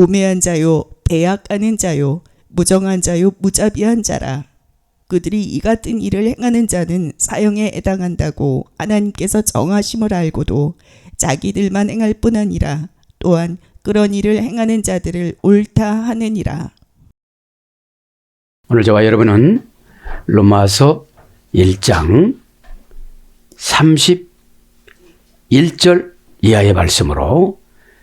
우매한 자요 배약하는 자요 무정한 자요 무자비한 자라. 그들이 이 같은 일을 행하는 자는 사형에 해당한다고 하나님께서 정하심을 알고도 자기들만 행할 뿐 아니라 또한 그런 일을 행하는 자들을 옳다 하느니라. 오늘 저와 여러분은 로마서 1장 31절 이하의 말씀으로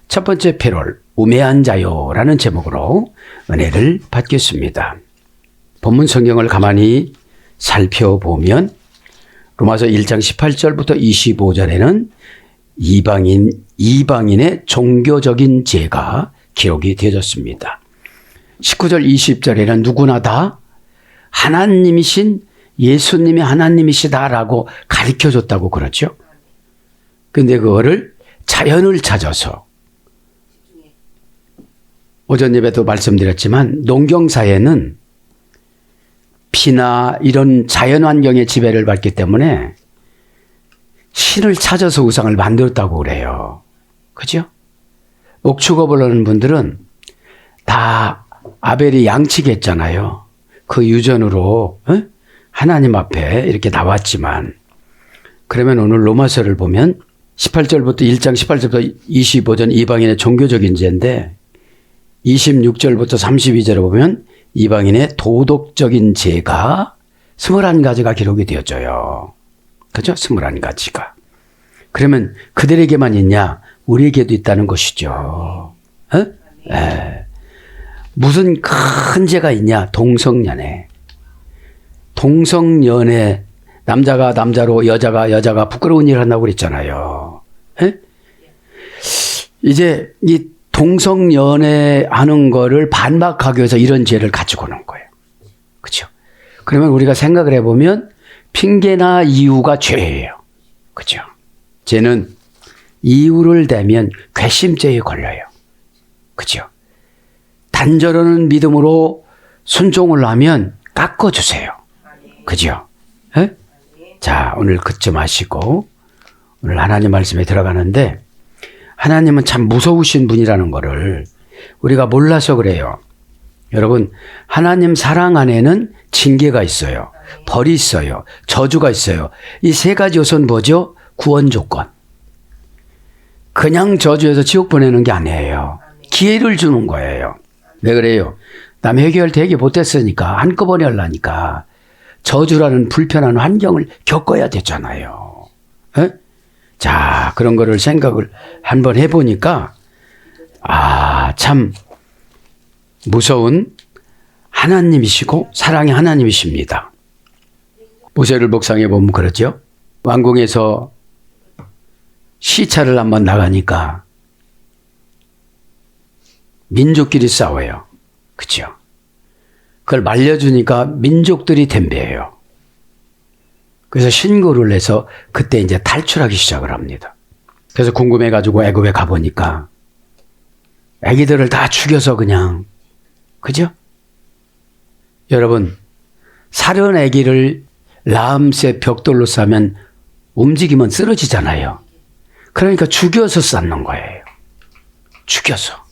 첫 번째 패롤 우매한 자요라는 제목으로 은혜를 받겠습니다. 본문 성경을 가만히 살펴보면 로마서 1장 18절부터 25절에는 이방인의 종교적인 죄가 기록이 되어졌습니다. 19절 20절에는 누구나 다 하나님이신 예수님이 하나님이시다라고 가르쳐줬다고 그러죠. 근데 그거를 자연을 찾아서 오전 예배도 말씀드렸지만 농경사회는 비나 이런 자연 환경의 지배를 받기 때문에 신을 찾아서 우상을 만들었다고 그래요. 그죠? 옥축업을 하는 분들은 다 아벨이 양치겠잖아요. 그 유전으로 하나님 앞에 이렇게 나왔지만 그러면 오늘 로마서를 보면 18절부터 1장 18절부터 25절 이방인의 종교적인 죄인데 26절부터 32절에 보면 이방인의 도덕적인 죄가 21가지가 기록이 되어져요. 그죠? 21가지가. 그러면 그들에게만 있냐? 우리에게도 있다는 것이죠. 무슨 큰 죄가 있냐? 동성연애. 동성연애, 남자가 남자로 여자가 부끄러운 일을 한다고 그랬잖아요. 이제 이 동성연애 하는 거를 반박하기 위해서 이런 죄를 가지고 오는 거예요. 그렇죠? 그러면 우리가 생각을 해보면 핑계나 이유가 죄예요. 그렇죠? 죄는 이유를 대면 괘씸죄에 걸려요. 그렇죠? 단절하는 믿음으로 순종을 하면 깎아주세요. 그죠? 자, 오늘 그쯤 하시고 오늘 하나님 말씀에 들어가는데 하나님은 참 무서우신 분이라는 거를 우리가 몰라서 그래요. 여러분, 하나님 사랑 안에는 징계가 있어요. 벌이 있어요. 저주가 있어요. 이 세 가지 요소는 뭐죠? 구원 조건. 그냥 저주해서 지옥 보내는 게 아니에요. 기회를 주는 거예요. 왜 그래요? 남 해결 되게 못했으니까 한꺼번에 하려니까 저주라는 불편한 환경을 겪어야 되잖아요. 자, 그런 거를 생각을 한번 해보니까 참 무서운 하나님이시고 사랑의 하나님이십니다. 모세를 묵상해 보면 그러죠. 왕궁에서 시차를 한번 나가니까 민족끼리 싸워요. 그렇죠? 그걸 말려주니까 민족들이 덤벼요. 그래서 신고를 해서 그때 이제 탈출하기 시작을 합니다. 그래서 궁금해가지고 애굽에 가보니까 애기들을 다 죽여서 그냥, 그죠? 여러분, 사려운 애기를 라암새 벽돌로 싸면 움직이면 쓰러지잖아요. 그러니까 죽여서 쌓는 거예요. 죽여서.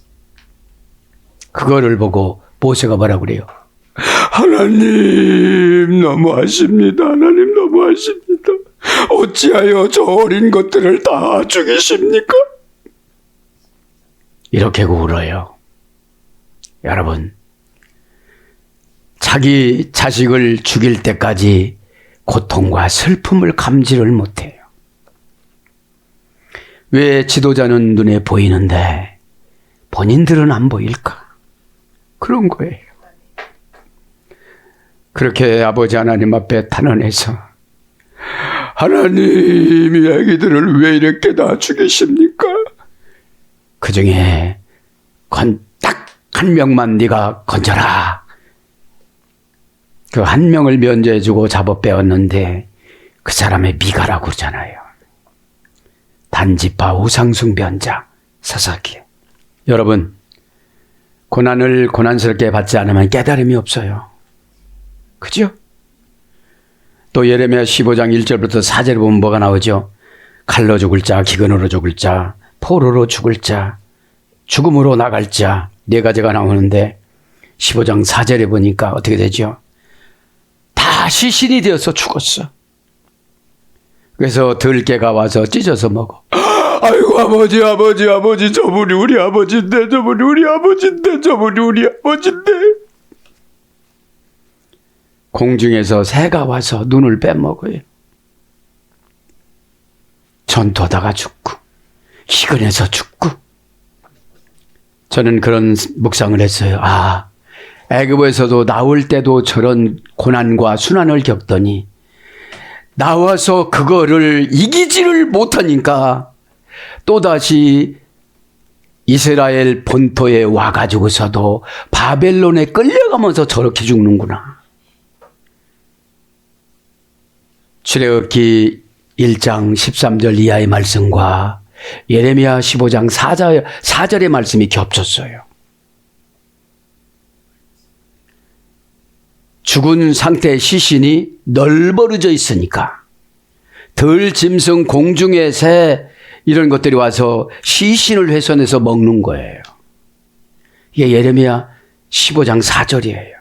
그거를 보고 모세가 뭐라고 그래요? 하나님 너무하십니다. 하나님 너무하십니다. 어찌하여 저 어린 것들을 다 죽이십니까? 이렇게 울어요. 여러분, 자기 자식을 죽일 때까지 고통과 슬픔을 감지를 못해요. 왜 지도자는 눈에 보이는데 본인들은 안 보일까? 그런 거예요. 그렇게 아버지 하나님 앞에 탄원해서 하나님이 아기들을 왜 이렇게 다 죽이십니까? 그 중에 딱 한 명만 네가 건져라. 그 한 명을 면제해주고 잡아 빼었는데 그 사람의 미가라고 그러잖아요. 단지파 우상숭배자 사사기. 여러분, 고난을 고난스럽게 받지 않으면 깨달음이 없어요. 그죠? 또 예레미야 15장 1절부터 4절에 보면 뭐가 나오죠? 칼로 죽을 자, 기근으로 죽을 자, 포로로 죽을 자, 죽음으로 나갈 자, 네 가지가 나오는데 15장 4절에 보니까 어떻게 되죠? 다 시신이 되어서 죽었어. 그래서 들깨가 와서 찢어서 먹어. 아이고 아버지 저분이 우리 아버지인데 저분이 우리 아버지인데 저분이 우리 아버지인데. 공중에서 새가 와서 눈을 빼먹어요. 전투하다가 죽고 희근해서 죽고. 저는 그런 묵상을 했어요. 아, 애굽에서도 나올 때도 저런 고난과 순환을 겪더니 나와서 그거를 이기지를 못하니까 또다시 이스라엘 본토에 와가지고서도 바벨론에 끌려가면서 저렇게 죽는구나. 출애굽기 1장 13절 이하의 말씀과 예레미야 15장 4절의 말씀이 겹쳤어요. 죽은 상태의 시신이 널브러져 있으니까 들, 짐승, 공중의 새 이런 것들이 와서 시신을 훼손해서 먹는 거예요. 이게 예레미야 15장 4절이에요.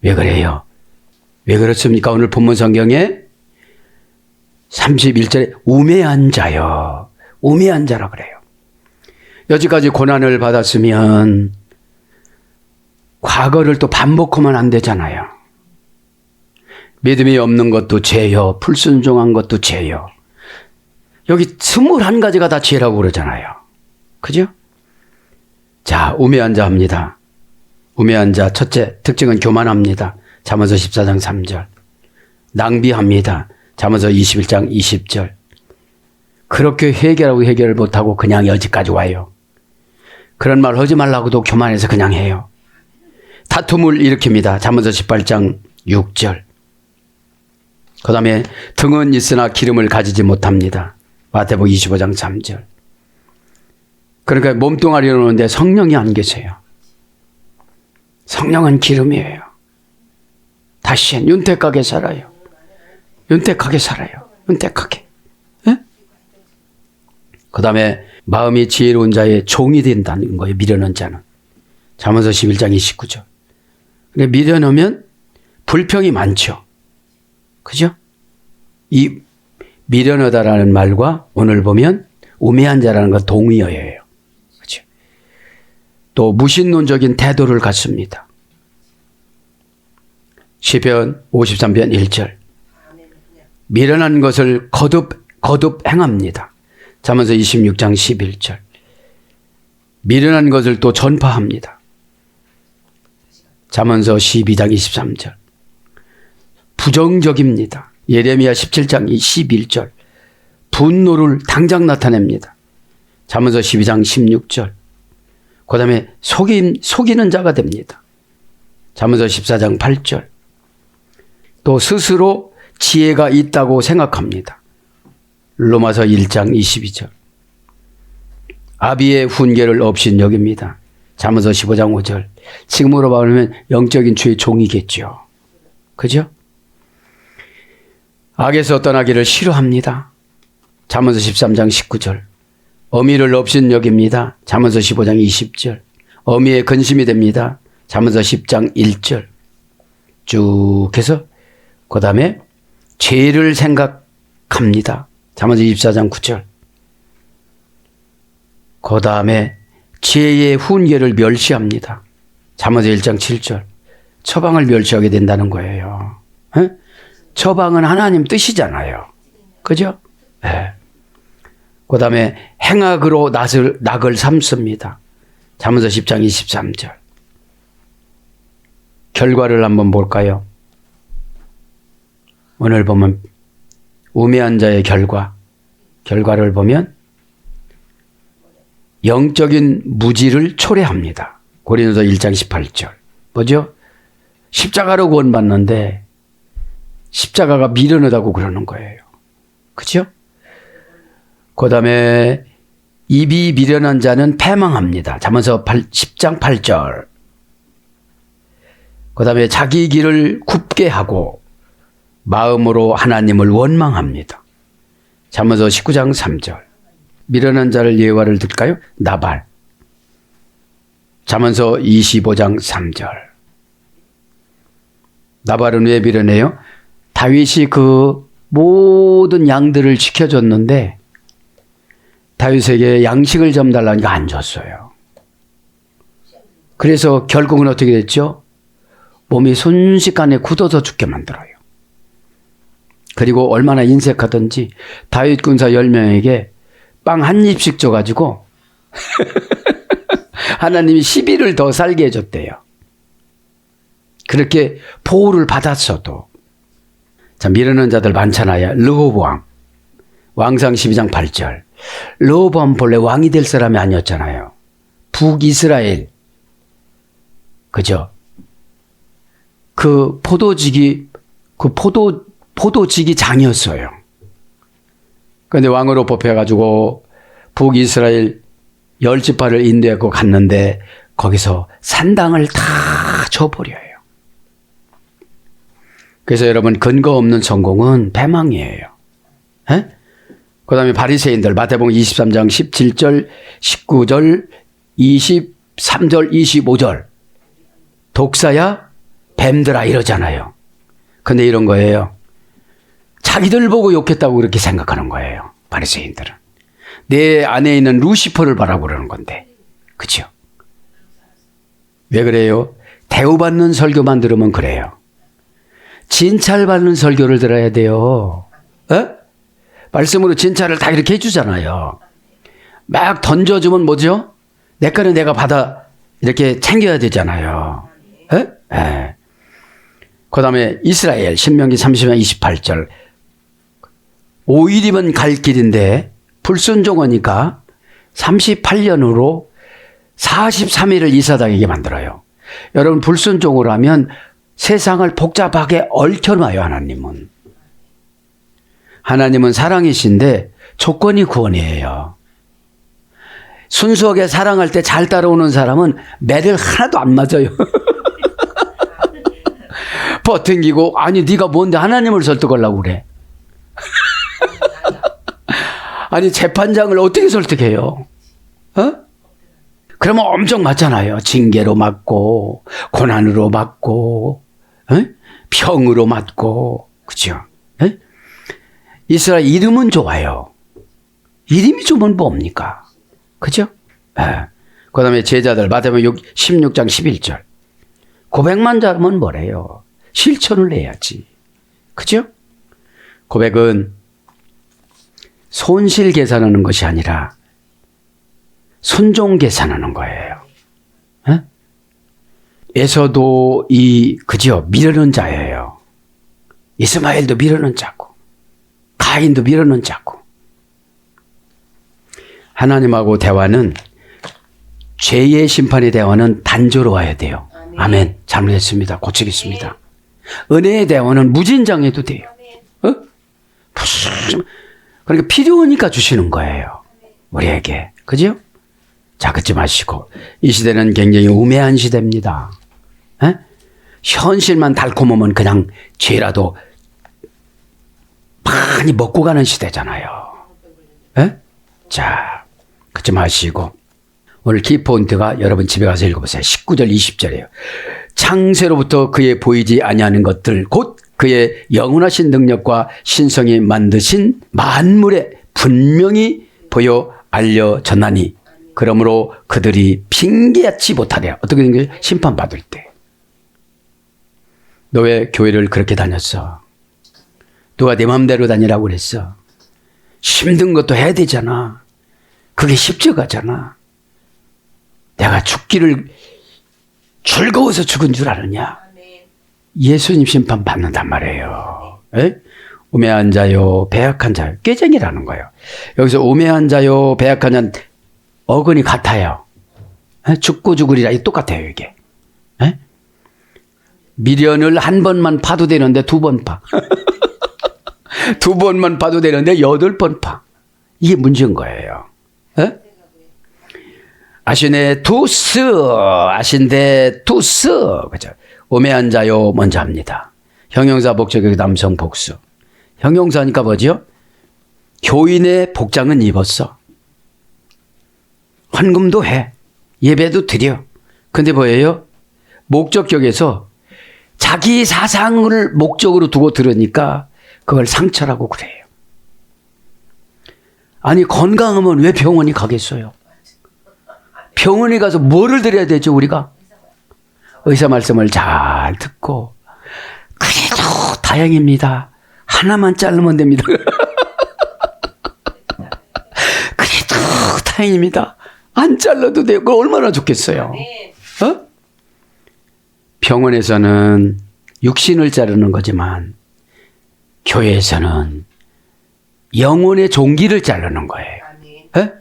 왜 그래요? 왜 그렇습니까? 오늘 본문 성경에 31절에 우매한 자여, 우매한 자라 그래요. 여지까지 고난을 받았으면 과거를 또 반복하면 안 되잖아요. 믿음이 없는 것도 죄요. 불순종한 것도 죄요. 여기 21가지가 다 죄라고 그러잖아요. 그죠? 자, 우매한 자 합니다. 우매한 자 첫째 특징은 교만합니다. 잠언서 14장 3절. 낭비합니다. 잠언서 21장 20절. 그렇게 해결하고 해결을 못하고 그냥 여기까지 와요. 그런 말 하지 말라고도 교만해서 그냥 해요. 다툼을 일으킵니다. 잠언서 18장 6절. 그 다음에 등은 있으나 기름을 가지지 못합니다. 마태복음 25장 3절. 그러니까 몸뚱아리 오는데 성령이 안 계세요. 성령은 기름이에요. 다시 윤택하게 살아요. 윤택하게 살아요. 윤택하게. 예? 그 다음에 마음이 지혜로운 자의 종이 된다는 거예요. 미련한 자는. 잠언서 11장 29절. 근데 미련하면 불평이 많죠. 그죠? 이 미련하다라는 말과 오늘 보면 우매한 자라는 건 동의어예요. 그죠? 또 무신론적인 태도를 갖습니다. 시편 53편 1절. 미련한 것을 거듭 행합니다. 잠언서 26장 11절. 미련한 것을 또 전파합니다. 잠언서 12장 23절. 부정적입니다. 예레미야 17장 21절. 분노를 당장 나타냅니다. 잠언서 12장 16절. 그 다음에 속이는 자가 됩니다. 잠언서 14장 8절. 또 스스로 지혜가 있다고 생각합니다. 로마서 1장 22절. 아비의 훈계를 없인 여깁니다. 잠언서 15장 5절. 지금으로 말하면 영적인 주의 종이겠죠. 그죠? 악에서 떠나기를 싫어합니다. 잠언서 13장 19절. 어미를 없인 여깁니다. 잠언서 15장 20절. 어미의 근심이 됩니다. 잠언서 10장 1절. 쭉 해서 그 다음에 죄를 생각합니다. 잠언서 24장 9절. 그 다음에 지혜의 훈계를 멸시합니다. 잠언서 1장 7절. 처방을 멸시하게 된다는 거예요. 에? 처방은 하나님 뜻이잖아요. 그죠? 네. 그 다음에 행악으로 낙을 삼습니다. 잠언서 10장 23절. 결과를 한번 볼까요? 오늘 보면 우매한 자의 결과를 보면 영적인 무지를 초래합니다. 고린도서 1장 18절. 뭐죠? 십자가로 구원받는데 십자가가 미련하다고 그러는 거예요. 그죠? 그 다음에 입이 미련한 자는 패망합니다. 잠언서 10장 8절. 그 다음에 자기 길을 굽게 하고 마음으로 하나님을 원망합니다. 잠언서 19장 3절. 미련한 자를 예화를 들까요? 나발. 잠언서 25장 3절. 나발은 왜 밀어내요? 다윗이 그 모든 양들을 지켜줬는데 다윗에게 양식을 좀 달라니까 안 줬어요. 그래서 결국은 어떻게 됐죠? 몸이 순식간에 굳어서 죽게 만들어요. 그리고 얼마나 인색하든지 다윗 군사 10명에게 빵 한 입씩 줘가지고 하나님이 10일을 더 살게 해줬대요. 그렇게 보호를 받았어도. 자, 미루는 자들 많잖아요. 르호보암. 왕상 12장 8절. 르호보암 본래 왕이 될 사람이 아니었잖아요. 북이스라엘. 그죠? 그 포도직이 장이었어요. 그런데 왕으로 뽑혀가지고 북이스라엘 10지파를 인도하고 갔는데 거기서 산당을 다 줘버려요. 그래서 여러분 근거 없는 성공은 배망이에요. 그 다음에 바리새인들 마태복음 23장 17절 19절 23절 25절 독사야 뱀들아 이러잖아요. 근데 이런 거예요. 자기들 보고 욕했다고 그렇게 생각하는 거예요. 바리새인들은. 내 안에 있는 루시퍼를 바라고 그러는 건데. 그렇죠? 왜 그래요? 대우받는 설교만 들으면 그래요. 진찰받는 설교를 들어야 돼요. 말씀으로 진찰을 다 이렇게 해주잖아요. 막 던져주면 뭐죠? 내 거는 내가 받아 이렇게 챙겨야 되잖아요. 그 다음에 이스라엘 신명기 30장 28절 5일이면 갈 길인데 불순종하니까 38년으로 43일을 이사장에게 만들어요. 여러분 불순종을 하면 세상을 복잡하게 얽혀놔요. 하나님은. 하나님은 사랑이신데 조건이 구원이에요. 순수하게 사랑할 때 잘 따라오는 사람은 매를 하나도 안 맞아요. 버팅기고 아니 네가 뭔데 하나님을 설득하려고 그래. 아니 재판장을 어떻게 설득해요? 그러면 엄청 맞잖아요. 징계로 맞고 고난으로 맞고 병으로 맞고 그렇죠? 이스라엘 이름은 좋아요. 이름이 좋으면 뭡니까? 그죠? 그 다음에 제자들 마태복음 16장 11절 고백만 잘하면 뭐래요? 실천을 해야지. 그죠? 고백은 손실 계산하는 것이 아니라 순종 계산하는 거예요. 에서도 그죠? 미르는 자예요. 이스마엘도 미르는 자고 가인도 미르는 자고. 하나님하고 대화는 죄의 심판의 대화는 단조로워야 돼요. 아멘. 잘못했습니다. 고치겠습니다. 은혜의 대화는 무진장해도 돼요. 그러니까 필요하니까 주시는 거예요. 우리에게. 그죠? 자, 그치 마시고. 이 시대는 굉장히 우매한 시대입니다. 현실만 달콤하면 그냥 죄라도 많이 먹고 가는 시대잖아요. 자, 그치 마시고. 오늘 키포인트가 여러분 집에 가서 읽어보세요. 19절 20절이에요. 창세로부터 그의 보이지 아니하는 것들 곧 그의 영원하신 능력과 신성이 만드신 만물에 분명히 보여 알려졌나니 그러므로 그들이 핑계하지 못하랴. 어떻게 된 거예요? 심판받을 때. 너 왜 교회를 그렇게 다녔어? 누가 내 마음대로 다니라고 그랬어? 힘든 것도 해야 되잖아. 그게 십자가잖아. 내가 죽기를 즐거워서 죽은 줄 아느냐? 예수님 심판 받는단 말이에요. 우매한 자요, 배약한 자요. 꾀쟁이라는 거예요. 여기서 우매한 자요, 배약한 자는 어근이 같아요. 죽고 죽으리라. 똑같아요, 이게. 미련을 한 번만 파도 되는데 2번 파. 2번만 파도 되는데 8번 파. 이게 문제인 거예요. 아시네 투스, 아신데 투스. 그죠? 우매한 자요 먼저 합니다. 형용사 복적의 남성 복수. 형용사니까 뭐죠? 교인의 복장은 입었어. 헌금도 해. 예배도 드려. 근데 뭐예요? 목적격에서 자기 사상을 목적으로 두고 들으니까 그걸 상처라고 그래요. 아니 건강하면 왜 병원이 가겠어요? 병원에 가서 뭐를 드려야 되죠 우리가? 의사 말씀을 잘 듣고 그래도 다행입니다. 하나만 자르면 됩니다. 그래도 다행입니다. 안 잘라도 돼요. 그거 얼마나 좋겠어요. 어? 병원에서는 육신을 자르는 거지만 교회에서는 영혼의 종기를 자르는 거예요. 에?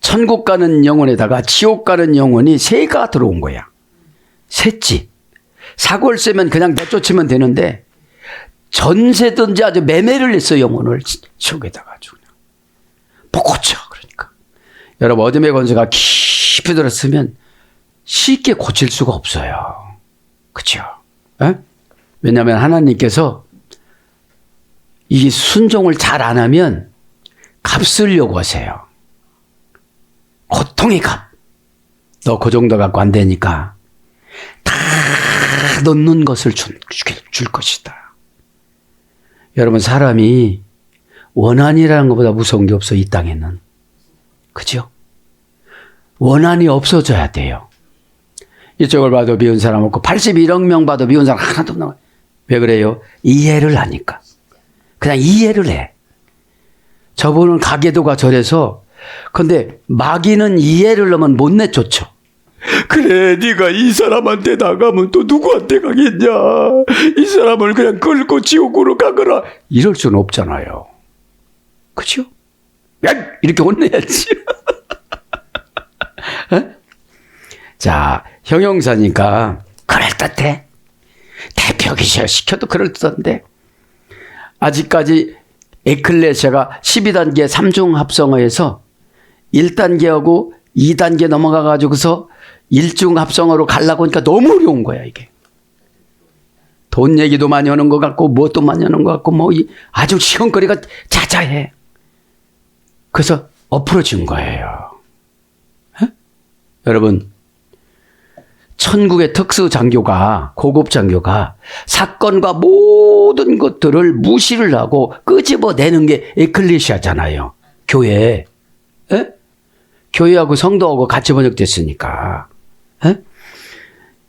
천국 가는 영혼에다가 지옥 가는 영혼이 새가 들어온 거야. 셋집. 사고를 쐬면 그냥 내쫓으면 되는데 전세든지 아주 매매를 했어 영혼을 지옥에다가 아주 그냥 못 고쳐. 그러니까 여러분 어둠의 권세가 깊이 들었으면 쉽게 고칠 수가 없어요. 그렇죠? 왜냐하면 하나님께서 이 순종을 잘 안 하면 값을 요구하세요. 고통의 값. 너 그 정도 갖고 안 되니까 다 넣는 것을 줄 것이다. 여러분 사람이 원한이라는 것보다 무서운 게 없어 이 땅에는. 그죠? 원한이 없어져야 돼요. 이쪽을 봐도 미운 사람 없고 81억 명 봐도 미운 사람 하나도 없는 거예요. 왜 그래요? 이해를 하니까. 그냥 이해를 해. 저분은 가계도가 저래서 근데 마귀는 이해를 하면 못 내쫓죠. 그래 네가 이 사람한테 나가면 또 누구한테 가겠냐. 이 사람을 그냥 끌고 지옥으로 가거라. 이럴 수는 없잖아요. 그죠? 야! 이렇게 혼내야지. 자, 형용사니까 그럴듯해. 대표기셔 시켜도 그럴듯한데 아직까지 에클레시아가 12단계 3중 합성어에서 1단계하고 2단계 넘어가가지고서 1중 합성어로 가려고 하니까 너무 어려운 거야 이게. 돈 얘기도 많이 하는 것 같고 무엇도 많이 하는 것 같고 뭐 아주 시험거리가 자자해. 그래서 엎어진 거예요. 에? 여러분 천국의 특수 장교가 고급 장교가 사건과 모든 것들을 무시를 하고 끄집어내는 게 에클레시아잖아요. 교회. 에? 교회하고 성도하고 같이 번역됐으니까. 에?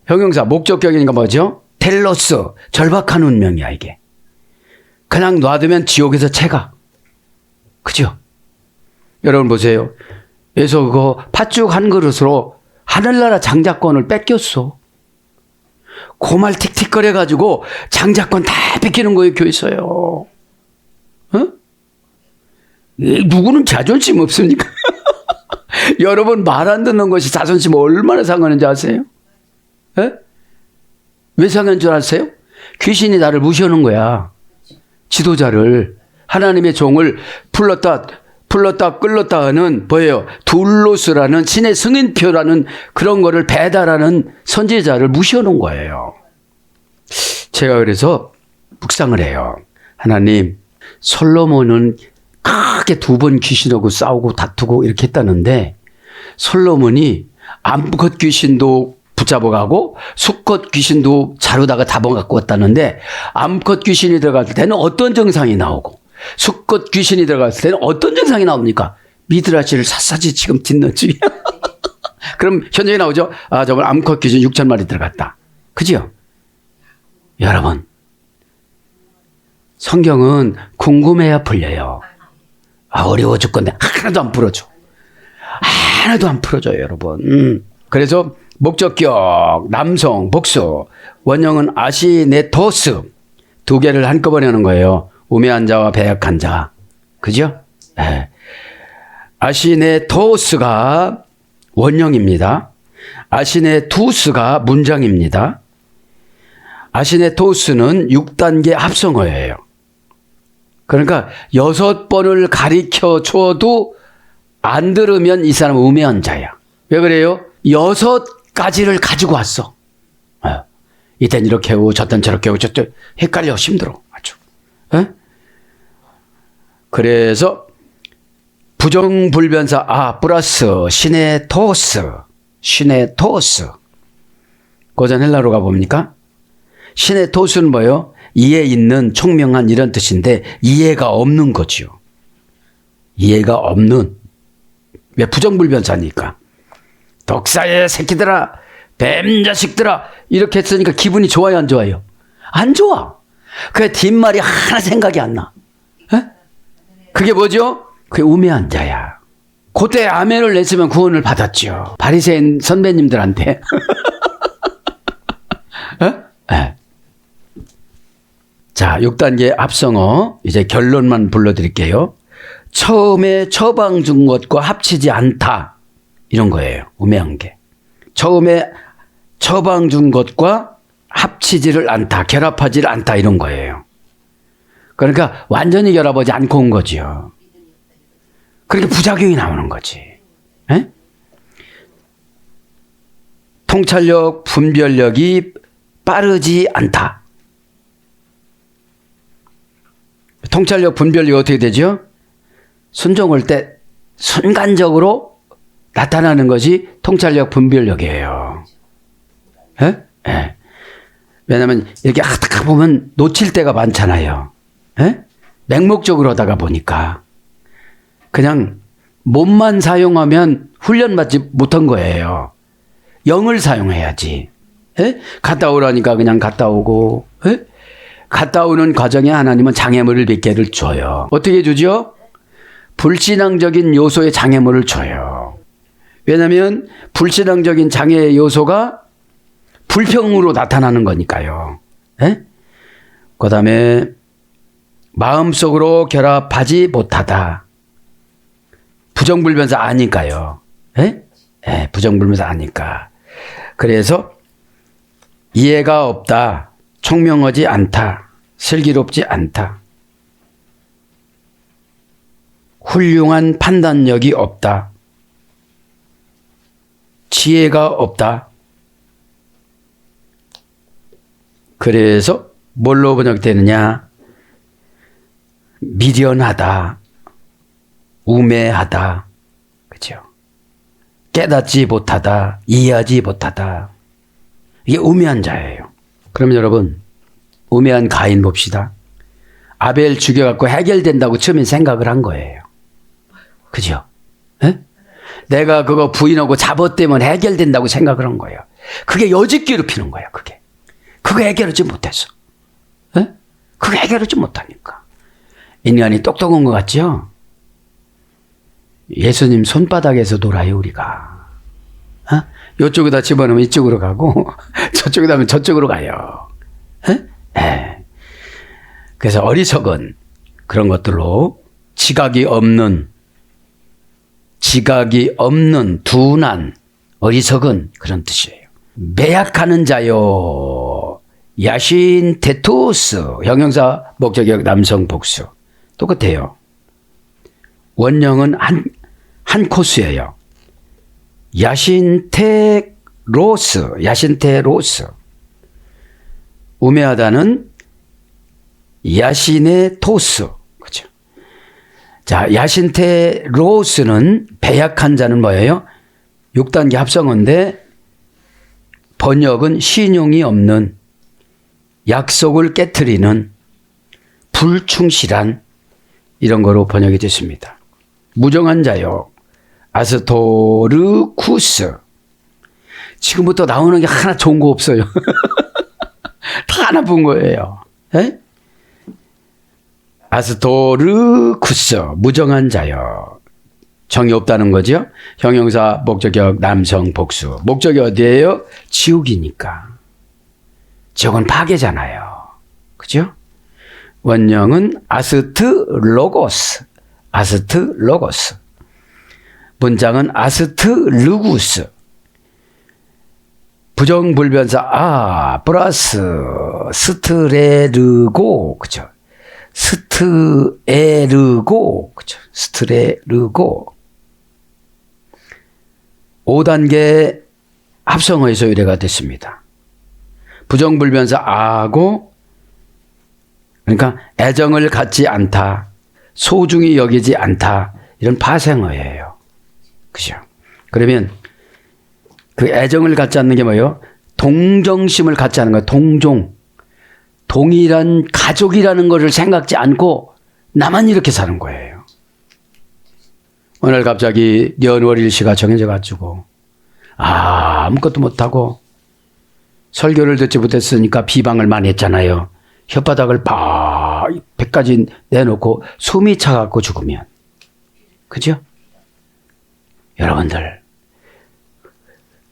형용사 목적격이니까 뭐죠? 텔로스 절박한 운명이야 이게. 그냥 놔두면 지옥에서 채가. 그죠? 여러분 보세요. 그래서 그거 팥죽 한 그릇으로 하늘나라 장자권을 뺏겼어. 고말 틱틱거려가지고 장자권 다 뺏기는 거예요 교회에서요. 어? 누구는 자존심 없습니까? 여러분 말 안 듣는 것이 자존심 얼마나 상하는지 아세요? 에? 왜 상한 줄 아세요? 귀신이 나를 무시하는 거야. 지도자를 하나님의 종을 풀렀다 끌렀다 하는 뭐예요? 둘로스라는 신의 승인표라는 그런 거를 배달하는 선지자를 무시하는 거예요. 제가 그래서 묵상을 해요. 하나님, 솔로몬은 크게 2번 귀신하고 싸우고 다투고 이렇게 했다는데 솔로몬이 암컷 귀신도 붙잡아가고 수컷 귀신도 자루다가 잡아갖고 왔다는데 암컷 귀신이 들어갈 때는 어떤 증상이 나오고 수컷 귀신이 들어갔을 때는 어떤 증상이 나옵니까? 미드라시를 샅샅이 지금 짓는 중이야. 그럼 현장에 나오죠? 아, 저번 암컷 귀신 6,000마리 들어갔다. 그죠? 여러분, 성경은 궁금해야 풀려요. 아, 어려워 죽건데 하나도 안 풀어줘. 하나도 안 풀어줘요, 여러분. 그래서 목적격, 남성, 복수, 원형은 아시네토스 2개를 한꺼번에 하는 거예요. 우매한 자와 배역한 자. 그죠? 네. 아시네토스가 원형입니다. 아시네투스가 문장입니다. 아시네토스는 6단계 합성어예요. 그러니까 6번을 가리켜 줘도 안 들으면 이 사람은 우매한 자야. 왜 그래요? 6가지를 가지고 왔어. 이땐 이렇게 하고 저땐 저렇게 하고 저땐 헷갈려 힘들어 아주. 에? 그래서 부정불변사 플러스 시네토스 고전 헬라로 가봅니까? 신의 토스는 뭐예요? 이해 있는, 총명한 이런 뜻인데 이해가 없는 거지요. 이해가 없는. 왜? 부정불변사니까. 독사의 새끼들아, 뱀 자식들아, 이렇게 했으니까 기분이 좋아요, 안 좋아요? 안 좋아. 그 뒷말이 하나 생각이 안 나. 에? 그게 뭐죠? 그게 우매한 자야. 그때 아멘을 냈으면 구원을 받았죠. 바리새인 선배님들한테. 에? 자, 6단계 합성어. 이제 결론만 불러드릴게요. 처음에 처방 준 것과 합치지 않다. 이런 거예요. 우매한 게. 처음에 처방 준 것과 합치지를 않다. 결합하지를 않다. 이런 거예요. 그러니까 완전히 결합하지 않고 온 거지요. 그러니까 부작용이 나오는 거지. 에? 통찰력, 분별력이 빠르지 않다. 통찰력, 분별력이 어떻게 되죠? 순종할 때 순간적으로 나타나는 것이 통찰력, 분별력이에요. 예? 예. 왜냐하면 이렇게 하다가 보면 놓칠 때가 많잖아요. 예? 맹목적으로 하다가 보니까 그냥 몸만 사용하면 훈련받지 못한 거예요. 영을 사용해야지. 예? 갔다 오라니까 그냥 갔다 오고, 예? 갔다 오는 과정에 하나님은 장애물을 몇 개를 줘요. 어떻게 주죠? 불신앙적인 요소의 장애물을 줘요. 왜냐하면 불신앙적인 장애 요소가 불평으로 나타나는 거니까요. 예? 그 다음에 마음속으로 결합하지 못하다. 부정불변사 아니까요. 예? 예, 부정불변사 아니까. 그래서 이해가 없다. 총명하지 않다. 슬기롭지 않다. 훌륭한 판단력이 없다. 지혜가 없다. 그래서 뭘로 번역되느냐? 미련하다. 우매하다. 그렇죠? 깨닫지 못하다. 이해하지 못하다. 이게 우매한 자예요. 그럼 여러분, 우매한 가인 봅시다. 아벨 죽여갖고 해결된다고 처음엔 생각을 한 거예요. 그죠? 에? 내가 그거 부인하고 잡아떼면 해결된다고 생각을 한 거예요. 그게 여지 괴롭히는 거야, 그게. 그거 해결하지 못했어. 에? 그거 해결하지 못하니까. 인간이 똑똑한 것 같죠? 예수님 손바닥에서 놀아요, 우리가. 어? 이쪽에다 집어넣으면 이쪽으로 가고, 저쪽에다 하면 저쪽으로 가요. 에? 에. 그래서 어리석은 그런 것들로 지각이 없는, 둔한, 어리석은 그런 뜻이에요. 매약하는 자요. 야신 테토스. 형용사 목적격 남성 복수. 똑같아요. 원형은 한 코스예요. 야신테로스. 우매하다는 야신의 토스. 그렇죠. 자, 야신테로스는 배약한 자는 뭐예요? 6단계 합성어인데 번역은 신용이 없는, 약속을 깨트리는, 불충실한 이런 거로 번역이 됐습니다. 무정한 자요. 아스토르쿠스. 지금부터 나오는 게 하나 좋은 거 없어요. 다 나쁜 거예요. 에? 아스토르쿠스. 무정한 자요. 정이 없다는 거죠. 형용사 목적격 남성 복수. 목적이 어디예요? 지옥이니까. 지옥은 파괴잖아요. 그죠? 원형은 아스트로고스. 문장은 아스트르구스. 부정불변사 플러스 스트레르고. 그죠? 스트에르고. 그죠? 스트레르고. 5단계 합성어에서 의뢰가 됐습니다. 부정불변사 아고, 그러니까 애정을 갖지 않다, 소중히 여기지 않다, 이런 파생어예요. 그죠? 그러면 그 애정을 갖지 않는 게 뭐예요? 동정심을 갖지 않은 거예요. 동종. 동일한 가족이라는 것을 생각지 않고 나만 이렇게 사는 거예요. 오늘 갑자기 연월일시가 정해져 가지고 아무것도 못하고 설교를 듣지 못했으니까 비방을 많이 했잖아요. 혓바닥을 100가지 내놓고 숨이 차갖고 죽으면. 그죠? 여러분들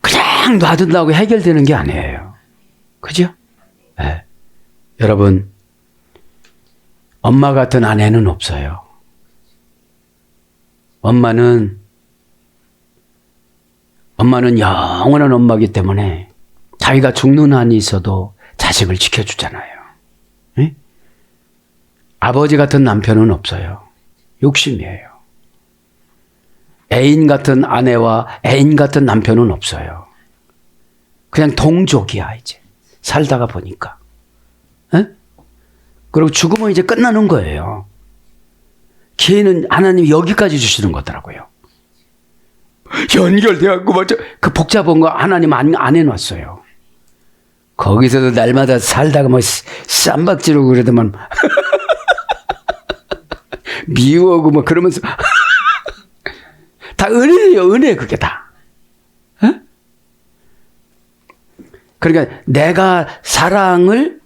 그냥 놔둔다고 해결되는 게 아니에요. 그죠? 네. 여러분, 엄마 같은 아내는 없어요. 엄마는 영원한 엄마이기 때문에 자기가 죽는 한이 있어도 자식을 지켜주잖아요. 네? 아버지 같은 남편은 없어요. 욕심이에요. 애인 같은 아내와 애인 같은 남편은 없어요. 그냥 동족이야, 이제. 살다가 보니까. 에? 그리고 죽으면 이제 끝나는 거예요. 기회는 하나님이 여기까지 주시는 거더라고요. 연결돼갖고 그 복잡한 거 하나님 안 해놨어요. 거기서도 날마다 살다가 뭐 쌈박지르고 그러더만 미워하고 뭐 그러면서 다 은혜예요. 은혜 그게 다. 에? 그러니까 내가 사랑을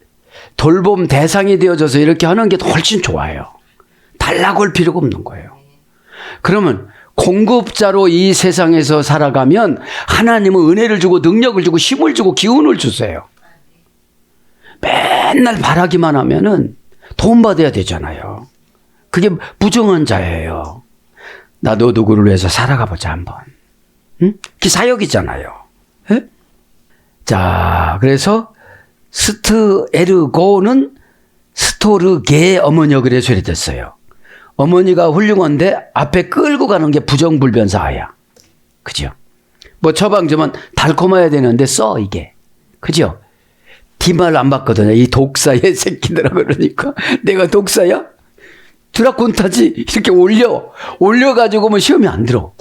돌봄 대상이 되어져서 이렇게 하는 게 훨씬 좋아요. 달라고 할 필요가 없는 거예요. 그러면 공급자로 이 세상에서 살아가면 하나님은 은혜를 주고 능력을 주고 힘을 주고 기운을 주세요. 맨날 바라기만 하면은 돈 받아야 되잖아요. 그게 부정한 자예요. 나도 누구를 위해서 살아가 보자 한번. 응? 그게 사역이잖아요. 에? 자, 그래서 스트에르고는 스토르게의 어머니 역을 해서 됐어요. 어머니가 훌륭한데 앞에 끌고 가는 게 부정불변사야. 그죠? 뭐 처방주면 달콤해야 되는데 써 이게. 그죠? 뒷말 안 받거든요. 이 독사의 새끼들아 그러니까 내가 독사야? 드라콘타지 이렇게 올려가지고 오면 시험이 안 들어.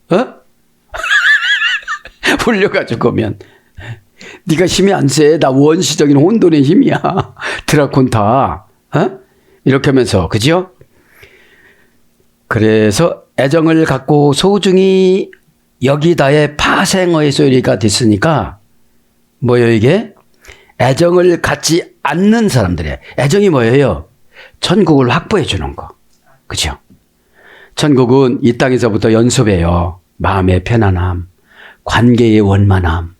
어? 올려가지고 오면 네가 힘이 안 세. 나 원시적인 혼돈의 힘이야. 드라콘타. 어? 이렇게 하면서 그죠? 그래서 애정을 갖고 소중히 여기다의 파생어의 소리가 됐으니까 뭐예요 이게? 애정을 갖지 않는 사람들의 애정이 뭐예요? 천국을 확보해 주는 거. 그죠? 천국은 이 땅에서부터 연습해요. 마음의 편안함, 관계의 원만함,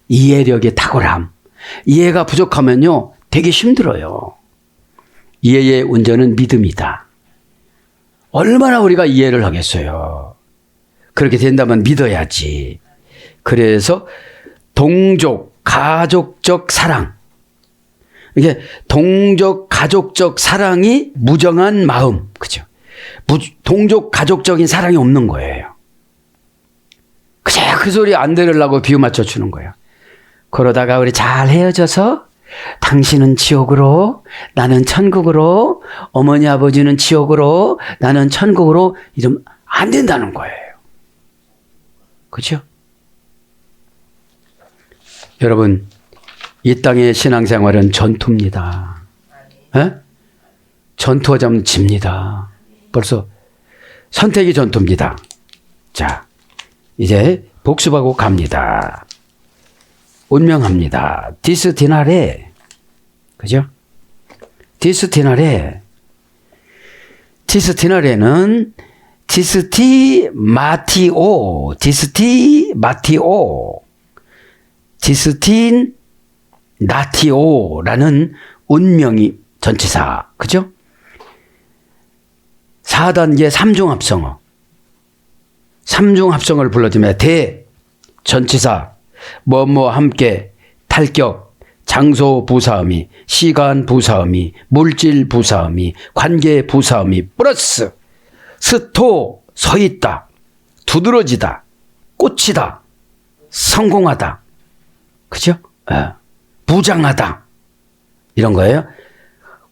이해력의 탁월함. 이해가 부족하면요 되게 힘들어요. 이해의 운전은 믿음이다. 얼마나 우리가 이해를 하겠어요. 그렇게 된다면 믿어야지. 그래서 동족, 가족적 사랑. 이게 동족, 가족적 사랑이 무정한 마음. 그죠? 동족, 가족적인 사랑이 없는 거예요. 그저 그 소리 안 들으려고 비유 맞춰주는 거예요. 그러다가 우리 잘 헤어져서 당신은 지옥으로, 나는 천국으로, 어머니 아버지는 지옥으로, 나는 천국으로 이러면 안 된다는 거예요. 그렇죠? 여러분, 이 땅의 신앙생활은 전투입니다. 에? 전투하자면 집니다. 벌써 선택이 전투입니다. 자, 이제 복습하고 갑니다. 운명합니다. 디스티나레. 그죠? 디스티나레는 디스티나티오라는 운명이 전치사. 그죠? 4단계 3중 합성어. 3중 합성어를 불러주면 전치사, 뭐뭐 함께, 탈격, 장소 부사음이, 시간 부사음이, 물질 부사음이, 관계 부사음이 플러스 스토 서있다, 두드러지다, 꽂히다, 성공하다. 그죠? 부장하다. 이런 거예요.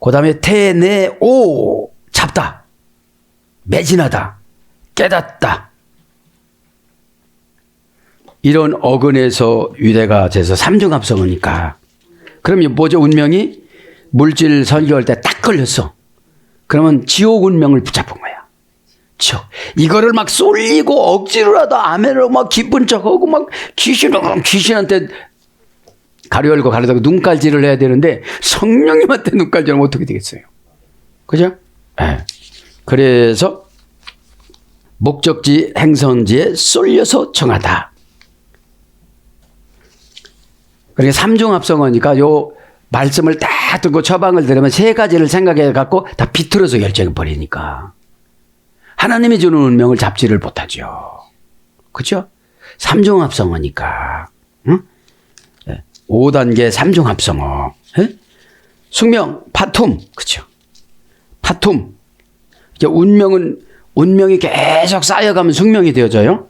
그 다음에 테네오 잡다, 매진하다, 깨닫다. 이런 어근에서 유래가 돼서 삼중합성어니까. 그러면 뭐죠? 운명이 물질 설교할 때 딱 걸렸어. 그러면 지옥 운명을 붙잡은 거야. 지옥. 이거를 막 쏠리고 억지로라도 아멘으로 막 기쁜 척하고 막 귀신한테 가려 열고 가려 닫고 눈깔질을 해야 되는데 성령님한테 눈깔질하면 어떻게 되겠어요? 그죠? 네. 그래서 목적지 행성지에 쏠려서 정하다. 그러니까 삼중합성어니까 요 말씀을 딱 듣고 처방을 들으면 세 가지를 생각해 갖고 다 비틀어서 결정해 버리니까 하나님이 주는 운명을 잡지를 못하죠. 그렇죠? 삼중합성어니까. 응? 5단계 삼중합성어. 예? 숙명, 파툼. 그렇죠? 파툼. 이게 운명이 계속 쌓여가면 숙명이 되어져요.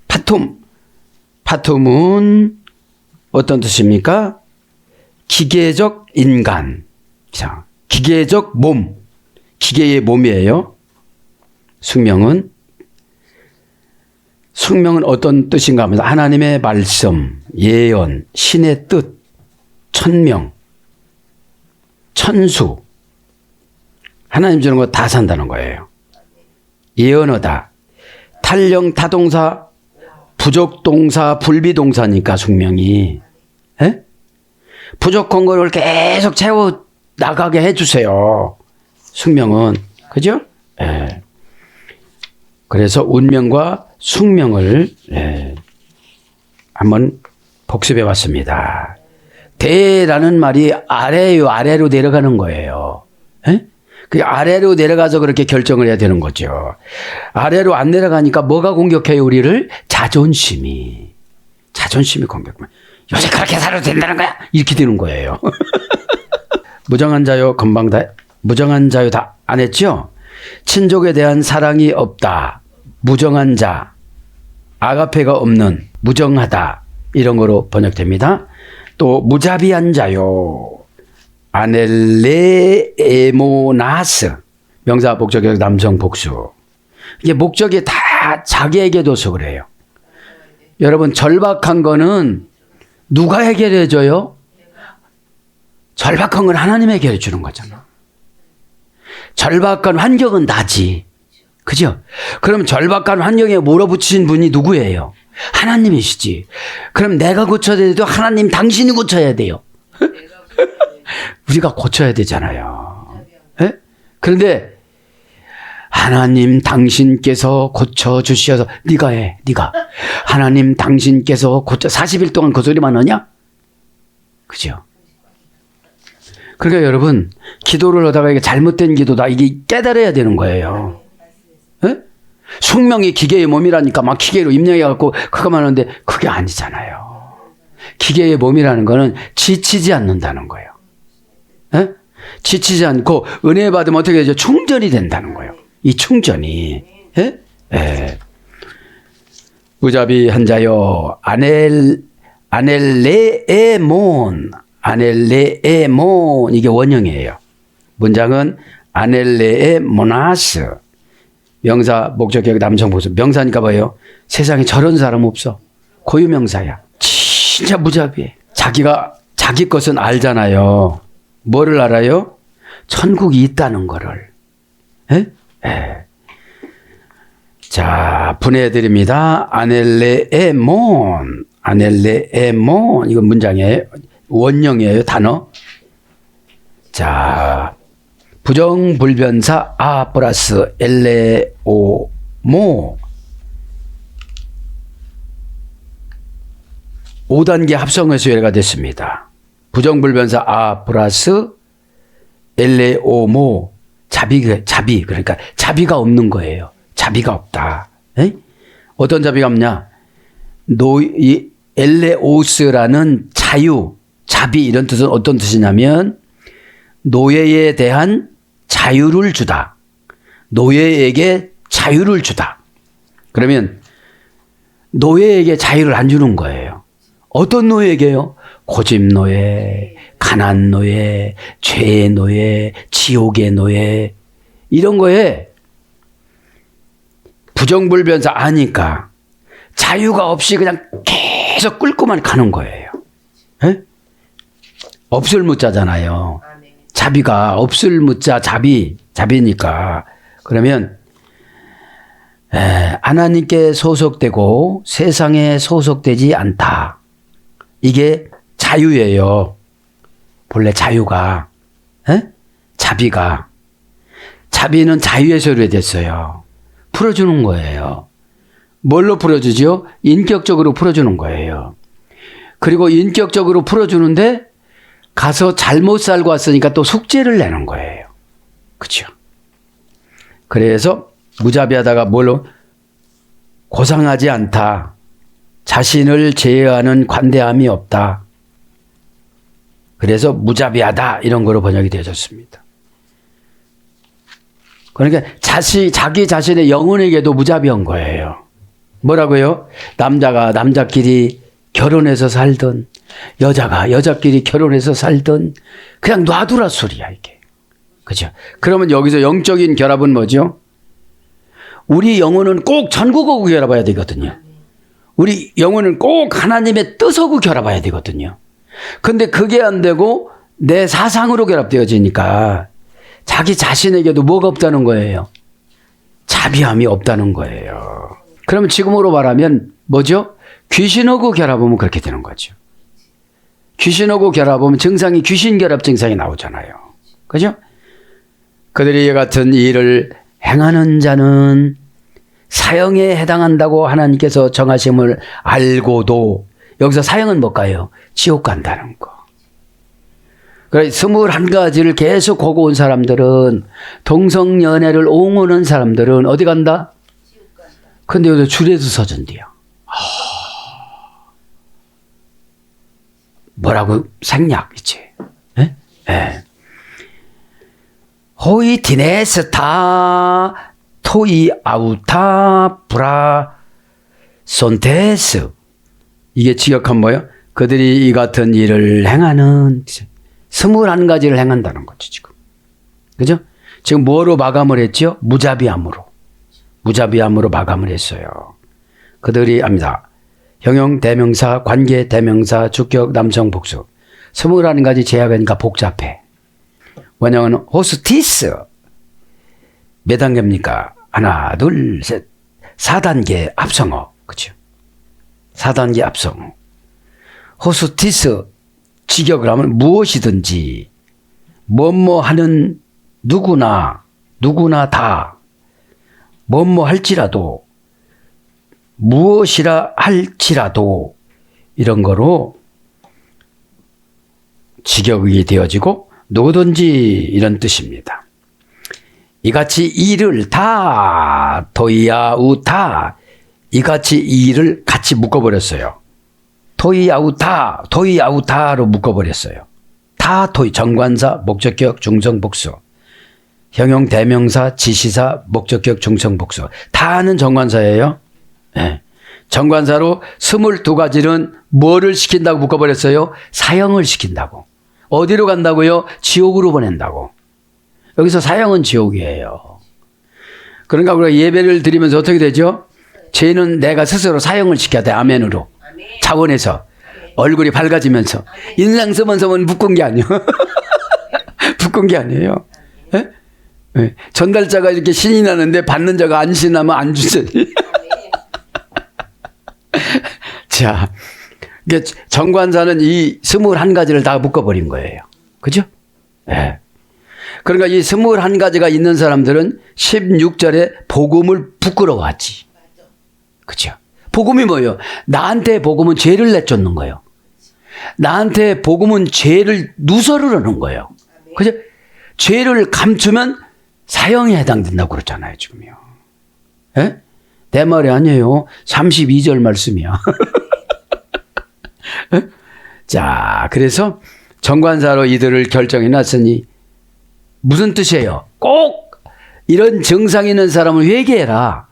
파툼. 파툼은 어떤 뜻입니까? 기계적 인간. 자, 기계적 몸. 기계의 몸이에요. 숙명은 어떤 뜻인가 하면 하나님의 말씀, 예언, 신의 뜻, 천명, 천수. 하나님 주는 거 다 산다는 거예요. 예언어다. 탈령, 타동사, 부적동사, 불비동사니까 숙명이. 에? 부족한 거를 계속 채워 나가게 해주세요. 숙명은. 그죠? 예. 그래서 운명과 숙명을 한번 복습해 봤습니다. 대라는 말이 아래로 내려가는 거예요. 에? 그 아래로 내려가서 그렇게 결정을 해야 되는 거죠. 아래로 안 내려가니까 뭐가 공격해요, 우리를? 자존심이 공격만. 요새 그렇게 살아도 된다는 거야? 이렇게 되는 거예요. 무정한 자요, 무정한 자요 다 안 했죠? 친족에 대한 사랑이 없다. 무정한 자. 아가페가 없는, 무정하다. 이런 거로 번역됩니다. 또 무자비한 자요. 아넬레에모나스. 명사 복적격 남성 복수. 이게 목적이 다 자기에게 둬서 그래요. 여러분, 절박한 거는 누가 해결해 줘요? 절박한 건 하나님이 해결해 주는 거잖아. 절박한 환경은 나지. 그죠? 그럼 절박한 환경에 몰아붙이신 분이 누구예요? 하나님이시지. 그럼 내가 고쳐야 돼도 하나님 당신이 고쳐야 돼요. 우리가 고쳐야 되잖아요. 에? 그런데 하나님 당신께서 고쳐주셔서 네가 해. 네가. 하나님 당신께서 40일 동안 그 소리만 하냐? 그죠? 그러니까 여러분, 기도를 하다가 이게 잘못된 기도다. 이게 깨달아야 되는 거예요. 에? 숙명이 기계의 몸이라니까 막 기계로 입력해갖고 그거만 하는데 그게 아니잖아요. 기계의 몸이라는 거는 지치지 않는다는 거예요. 에? 지치지 않고 은혜 받으면 어떻게 되죠? 충전이 된다는 거예요. 이 충전이. 에? 에. 무자비한 자요. 아넬레에몬. 이게 원형이에요. 문장은 아넬레에모나스. 명사, 목적격, 남성, 복수. 명사니까 뭐예요? 세상에 저런 사람 없어. 고유명사야. 진짜 무자비해. 자기 것은 알잖아요. 뭐를 알아요? 천국이 있다는 거를. 에? 에. 자, 분해드립니다. 아넬레에몬. 이건 문장이에요. 원형이에요, 단어. 자, 부정불변사 아 플러스 엘레오 모 5단계 합성에서 유래가 됐습니다. 부정불변사 아 플러스 엘레오 모 자비 그러니까 자비가 없는 거예요. 자비가 없다. 에? 어떤 자비가 없냐? 이 엘레오스라는 자비 이런 뜻은 어떤 뜻이냐면 노예에 대한 자유를 주다. 노예에게 자유를 주다. 그러면 노예에게 자유를 안 주는 거예요. 어떤 노예에게요? 고집 노예, 가난 노예, 죄의 노예, 지옥의 노예 이런 거에 부정불변사 아니까 자유가 없이 그냥 계속 끌고만 가는 거예요. 에? 없을 무자잖아요. 자비가 없을 무자 자비니까. 그러면 하나님께 소속되고 세상에 소속되지 않다. 이게 자유예요. 본래 자유가. 자비가. 자비는 자유의 소리가 됐어요. 풀어주는 거예요. 뭘로 풀어주죠? 인격적으로 풀어주는 거예요. 그리고 인격적으로 풀어주는데 가서 잘못 살고 왔으니까 또 숙제를 내는 거예요. 그렇죠? 그래서 무자비하다가 뭘로? 고상하지 않다. 자신을 제어하는 관대함이 없다. 그래서 무자비하다 이런 거로 번역이 되어졌습니다. 그러니까 자기 자신의 영혼에게도 무자비한 거예요. 뭐라고요? 남자가 남자끼리 결혼해서 살든 여자가 여자끼리 결혼해서 살든 그냥 놔두라 소리야 이게. 그죠? 그러면 여기서 영적인 결합은 뭐죠? 우리 영혼은 꼭 전국하고 결합해야 되거든요. 우리 영혼은 꼭 하나님의 뜻하고 결합해야 되거든요. 근데 그게 안 되고 내 사상으로 결합되어지니까 자기 자신에게도 뭐가 없다는 거예요? 자비함이 없다는 거예요. 그러면 지금으로 말하면 뭐죠? 귀신하고 결합하면 그렇게 되는 거죠. 귀신하고 결합하면 증상이 귀신 결합 증상이 나오잖아요. 그죠? 그들이 이 같은 일을 행하는 자는 사형에 해당한다고 하나님께서 정하심을 알고도 여기서 사형은 뭘까요? 지옥 간다는 거. 그래 21가지를 계속 보고 온 사람들은 동성연애를 옹호하는 사람들은 어디 간다? 지옥 간다. 근데 여기서 줄에서 서준대요. 뭐라고? 생략 있지. 예? 예. 호이 디네스타 토이 아우타 브라 손테스. 이게 직역한 뭐예요? 그들이 이 같은 일을 행하는 21가지를 행한다는 거죠 지금. 그죠? 지금 뭐로 마감을 했죠? 무자비함으로 마감을 했어요. 그들이 합니다. 형용 대명사, 관계 대명사, 주격 남성 복수. 21가지 제약이니까 복잡해. 원형은 호스티스. 몇 단계입니까? 하나, 둘, 셋. 4단계 합성어. 그렇죠? 4단계 합성어. 호스티스 직역을 하면 무엇이든지 뭐뭐 하는 누구나 다 뭐뭐 할지라도 무엇이라 할지라도 이런 거로 직역이 되어지고 누구든지 이런 뜻입니다. 이같이 일을 다 도이아우타 이같이 일을 같이 묶어버렸어요. 도이아우타로 묶어버렸어요. 다 토이 정관사 목적격 중성복수 형용 대명사 지시사 목적격 중성복수 다는 정관사예요. 네. 정관사로 22가지는 뭐를 시킨다고 묶어버렸어요? 사형을 시킨다고. 어디로 간다고요? 지옥으로 보낸다고. 여기서 사형은 지옥이에요. 그러니까 우리가 예배를 드리면서 어떻게 되죠? 죄는 내가 스스로 사형을 시켜야 돼. 아멘으로. 자원해서. 얼굴이 밝아지면서. 인상 쓰면서는 묶은 게 아니에요. 묶은 게 아니에요. 네? 네. 전달자가 이렇게 신이 나는데 받는 자가 안 신나면 안 주세요. 자, 정관사는 이 21가지를 다 묶어버린 거예요. 그죠? 네. 그러니까 이 21가지가 있는 사람들은 16절에 복음을 부끄러워하지. 그죠? 복음이 뭐예요? 나한테 복음은 죄를 내쫓는 거예요. 나한테 복음은 죄를 누설을 하는 거예요. 그죠? 죄를 감추면 사형에 해당된다고 그러잖아요, 지금요. 예? 내 말이 아니에요. 32절 말씀이야. 자, 그래서 정관사로 이들을 결정해 놨으니 무슨 뜻이에요? 꼭 이런 증상이 있는 사람을 회개해라.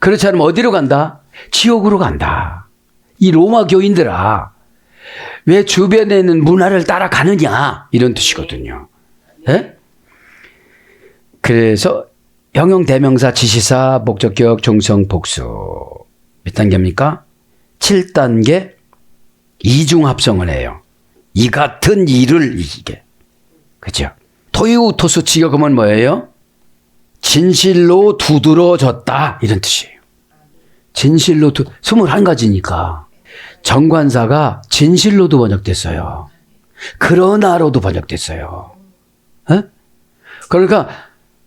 그렇지 않으면 어디로 간다? 지옥으로 간다. 이 로마 교인들아, 왜 주변에 있는 문화를 따라가느냐? 이런 뜻이거든요. 예? 그래서 형용 대명사 지시사 목적격 중성 복수 몇 단계입니까? 7단계 이중합성을 해요. 이 같은 일을 이기게. 그죠? 토이우토스 직역하면 뭐예요? 진실로 두드러졌다. 이런 뜻이에요. 진실로 21가지니까. 정관사가 진실로도 번역됐어요. 그러나로도 번역됐어요. 에? 그러니까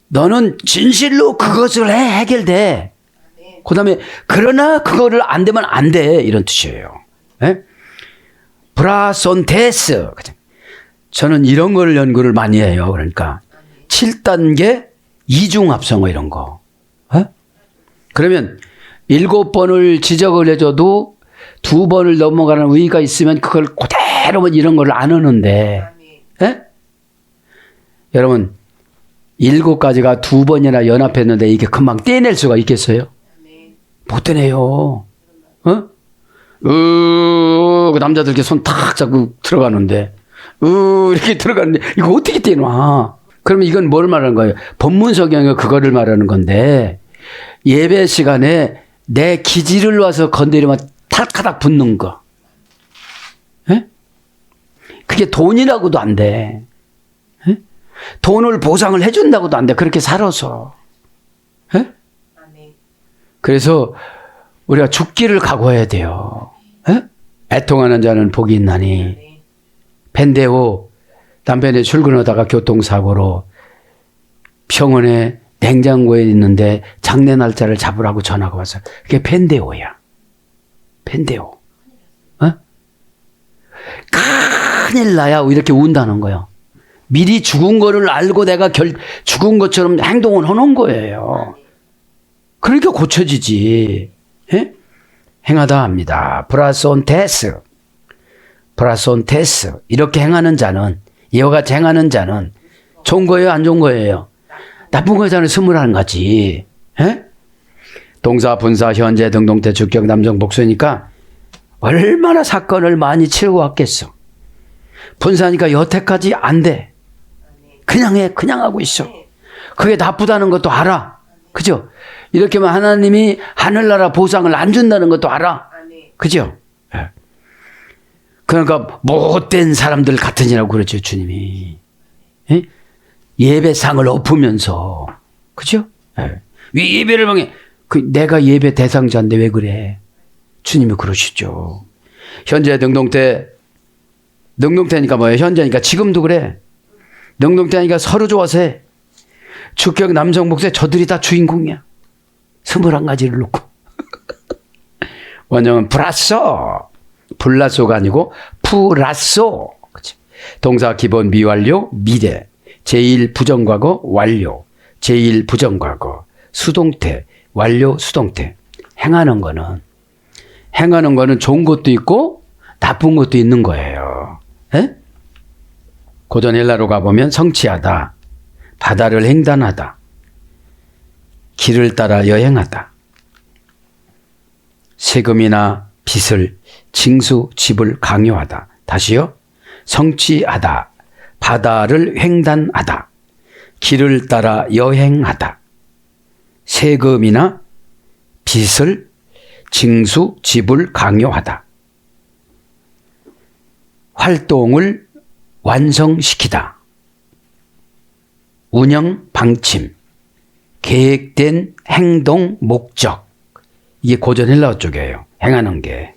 너는 진실로 그것을 해결돼. 그 다음에 그러나 그거를 안 되면 안 돼. 이런 뜻이에요. 에? 브라손테스. 저는 이런 걸 연구를 많이 해요. 그러니까 7단계 이중합성어 이런 거. 에? 그러면 7번을 지적을 해줘도 2번을 넘어가는 의의가 있으면 그걸 그대로 이런 걸 안 하는데, 에? 여러분 7가지가 2번이나 연합했는데 이게 금방 떼낼 수가 있겠어요? 못 떼내요. 그 남자들 이렇게 손 탁 잡고 들어가는데, 이렇게 들어가는데 이거 어떻게 떼놔? 그러면 이건 뭘 말하는 거예요? 본문성경에 그거를 말하는 건데, 예배 시간에 내 기지를 와서 건드리면 탈카닥 붙는 거. 에? 그게 돈이라고도 안 돼. 에? 돈을 보상을 해준다고도 안 돼. 그렇게 살아서. 에? 그래서 우리가 죽기를 각오해야 돼요. 에? 애통하는 자는 복이 있나니. 펜데오 남편이 출근하다가 교통사고로 병원에 냉장고에 있는데 장례 날짜를 잡으라고 전화가 왔어요. 그게 펜데오야. 펜데오. 어? 큰일 나야 이렇게 운다는 거예요. 미리 죽은 거를 알고 내가 죽은 것처럼 행동을 하는 거예요. 그러니까 고쳐지지. 예? 행하다 합니다. 브라손테스. 브라손테스. 이렇게 행하는 자는, 이와 같이 행하는 자는 좋은 거예요? 안 좋은 거예요? 나쁜 거잖아요. 21가지. 예? 동사, 분사, 현재, 등동태, 주격, 남성, 복수니까 얼마나 사건을 많이 치르고 왔겠어. 분사니까 여태까지 안 돼. 그냥 해. 그냥 하고 있어. 그게 나쁘다는 것도 알아. 그죠? 이렇게 하면 하나님이 하늘나라 보상을 안 준다는 것도 알아. 그죠? 예. 그러니까 못된 사람들 같으니라고 그러죠. 주님이. 예? 예배상을 엎으면서. 그죠? 예. 왜 예배를 방해? 내가 예배 대상자인데 왜 그래? 주님이 그러시죠. 현재 능동태. 능동태니까 뭐예요? 현재니까 지금도 그래. 능동태니까 서로 좋아서 해. 주격 남성 복세 저들이 다 주인공이야. 21가지를 놓고. 원형은 브라쏘. 불라쏘가 아니고 프라쏘. 그치? 동사 기본 미완료 미래. 제1 부정과거 완료. 제1 부정과거. 수동태. 완료 수동태. 행하는 거는 좋은 것도 있고 나쁜 것도 있는 거예요. 에? 고전 헬라로 가보면 성취하다. 바다를 횡단하다. 길을 따라 여행하다. 세금이나 빚을 징수 집을 강요하다. 다시요. 성취하다. 바다를 횡단하다. 길을 따라 여행하다. 세금이나 빚을 징수 지불 강요하다. 활동을 완성시키다. 운영 방침. 계획된 행동 목적. 이게 고전 헬라어 쪽이에요. 행하는 게.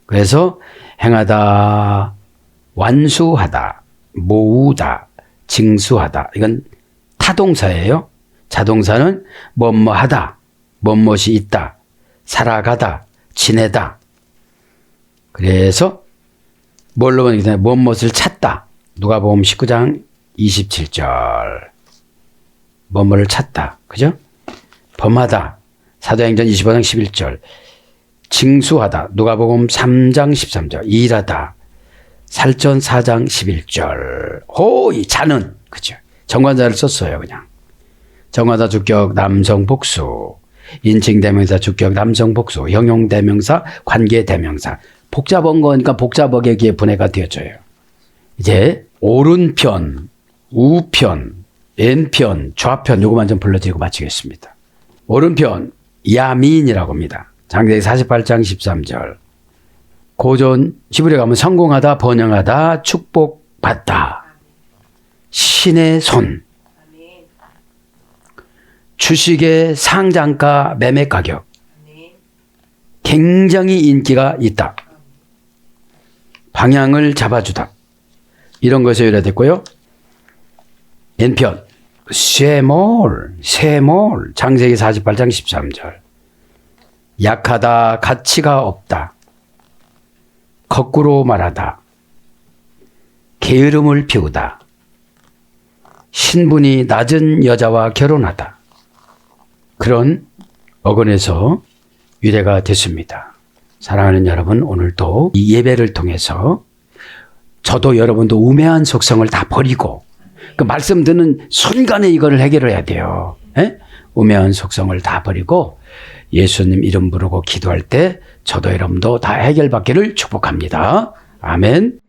그래서 행하다, 완수하다, 모으다, 징수하다. 이건 타동사예요. 자동사는 뭐뭐하다, 뭐뭇이 있다, 살아가다, 지내다. 그래서 뭘로 보니까 뭐뭇을 찾다. 누가복음 19장 27절. 뭐뭐를 찾다. 그죠? 범하다. 사도행전 25장 11절. 징수하다. 누가복음 3장 13절. 일하다. 살전 4장 11절. 호이 자는. 그죠? 정관사를 썼어요. 그냥. 정관사 주격 남성 복수. 인칭 대명사 주격 남성 복수. 형용 대명사 관계 대명사. 복잡한 거니까 복잡하게 분해가 되어져요. 이제 오른편, 우편, 왼편, 좌편 요거만 좀 불러드리고 마치겠습니다. 오른편 야민이라고 합니다. 창세기 48장 13절. 고전 히브리 가면 성공하다, 번영하다, 축복받다. 신의 손. 주식의 상장가 매매 가격. 굉장히 인기가 있다. 방향을 잡아주다. 이런 것에 의뢰됐고요. N편. 쇠몰. 창세기 48장 13절. 약하다, 가치가 없다. 거꾸로 말하다. 게으름을 피우다. 신분이 낮은 여자와 결혼하다. 그런 어근에서 유래가 됐습니다. 사랑하는 여러분, 오늘도 이 예배를 통해서 저도 여러분도 우매한 속성을 다 버리고 그 말씀 듣는 순간에 이거를 해결해야 돼요. 에? 우매한 속성을 다 버리고 예수님 이름 부르고 기도할 때 저도 여러분도 다 해결받기를 축복합니다. 아멘.